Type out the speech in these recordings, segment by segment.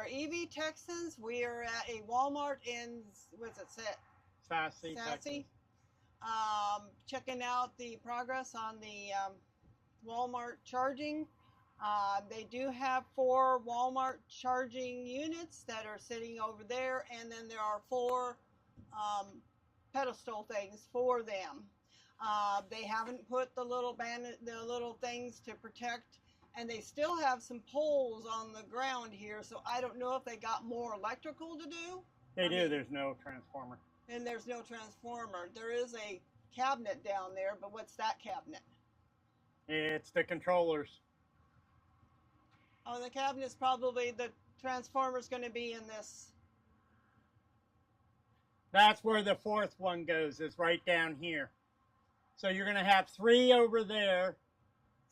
are EV Texans. We are at a Walmart in, what's it, Sassy, Texas. Checking out the progress on the Walmart charging. They do have 4 Walmart charging units that are sitting over there, and then there are 4 pedestal things for them. They haven't put the little things to protect, and they still have some poles on the ground here, so I don't know if they got more electrical to do. They do. There's no transformer. And there's no transformer. There is a cabinet down there, but what's that cabinet? It's the controllers. Oh, the cabinet's probably, the transformer's going to be in this. That's where the 4th one goes, is right down here. So you're going to have 3 over there,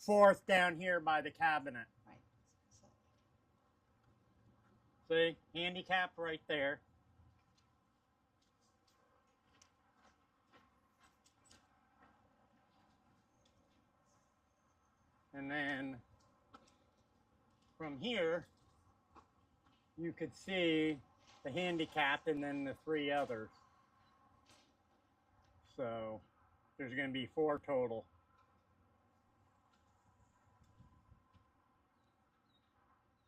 4th down here by the cabinet. Right. See, handicap right there. And then from here, you could see the handicap and then the 3 others. So there's going to be 4 total.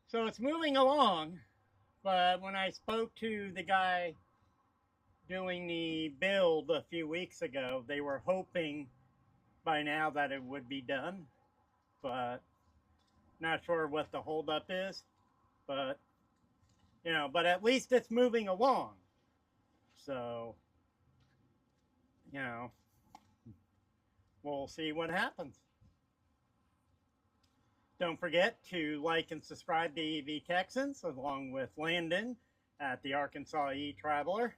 So it's moving along, but when I spoke to the guy doing the build a few weeks ago, they were hoping by now that it would be done, but not sure what the holdup is. But you know, but at least it's moving along. So, you know, we'll see what happens. Don't forget to like and subscribe to EV Texans, along with Landon at the Arkansas E-Traveler,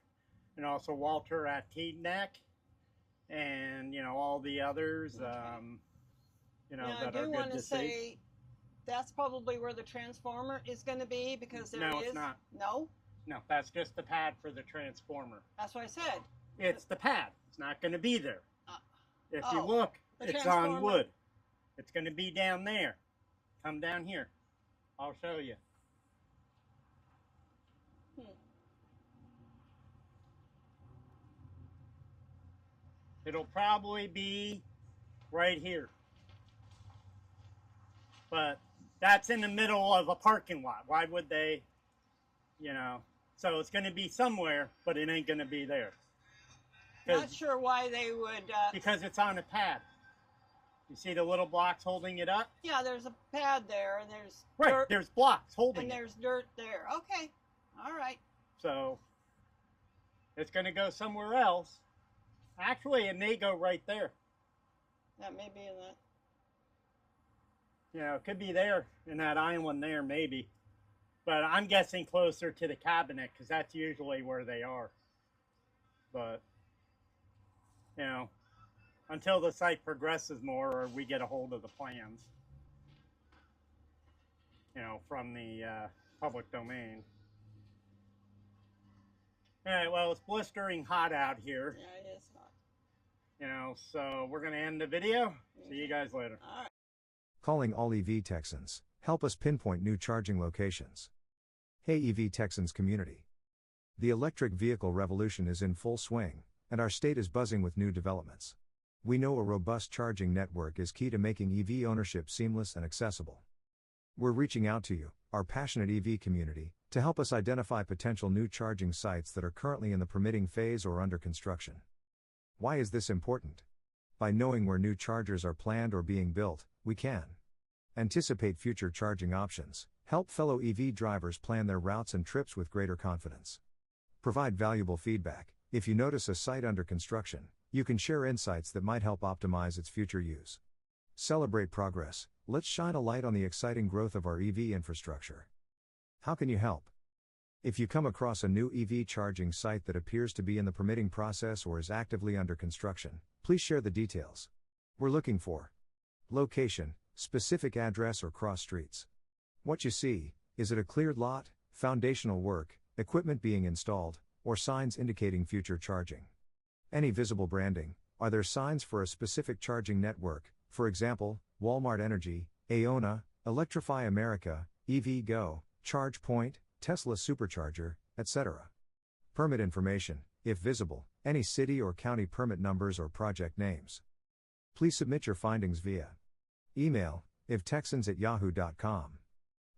and also Walter at TNEC, and, you know, all the others, you know, that are good to see. That's probably where the transformer is going to be, because there is... No, it's not. No? No, that's just the pad for the transformer. That's what I said. It's the pad. It's not going to be there. If you Oh, look, it's on wood. It's going to be down there. Come down here. I'll show you. It'll probably be right here. But that's in the middle of a parking lot. Why would they, you know? So it's going to be somewhere, but it ain't going to be there. Not sure why they would... because it's on a pad. You see the little blocks holding it up? Yeah, there's a pad there, and there's dirt. There's blocks holding it. And there's dirt there. Okay. All right. So it's going to go somewhere else. Actually, it may go right there. That may be in that. You know, it could be there in that island there, maybe. But I'm guessing closer to the cabinet, because that's usually where they are. But, you know, until the site progresses more or we get a hold of the plans, you know, from the public domain. All right, well, it's blistering hot out here. Yeah, it is hot. You know, so we're going to end the video. See you guys later. All right. Calling all EV Texans, help us pinpoint new charging locations. Hey EV Texans community. The electric vehicle revolution is in full swing, and our state is buzzing with new developments. We know a robust charging network is key to making EV ownership seamless and accessible. We're reaching out to you, our passionate EV community, to help us identify potential new charging sites that are currently in the permitting phase or under construction. Why is this important? By knowing where new chargers are planned or being built, we can anticipate future charging options, help fellow EV drivers plan their routes and trips with greater confidence. Provide valuable feedback. If you notice a site under construction, you can share insights that might help optimize its future use. Celebrate progress. Let's shine a light on the exciting growth of our EV infrastructure. How can you help? If you come across a new EV charging site that appears to be in the permitting process or is actively under construction, please share the details. We're looking for location, specific address or cross streets. What you see, is it a cleared lot, foundational work, equipment being installed, or signs indicating future charging? Any visible branding? Are there signs for a specific charging network, for example, Walmart Energy, Aona, Electrify America, EV Go, ChargePoint, Tesla supercharger, etc. Permit information, if visible, any city or county permit numbers or project names. Please submit your findings via email, iftexans@yahoo.com.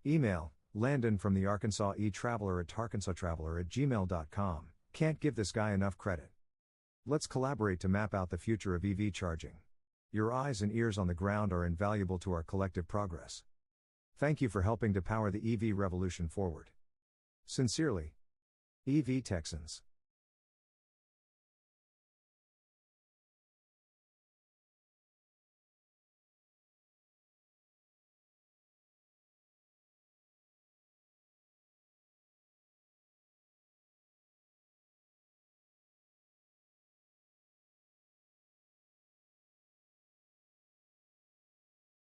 Email, Landon from the Arkansas e-traveler at arkansastraveler@gmail.com. Can't give this guy enough credit. Let's collaborate to map out the future of EV charging. Your eyes and ears on the ground are invaluable to our collective progress. Thank you for helping to power the EV revolution forward. Sincerely, EV Texans.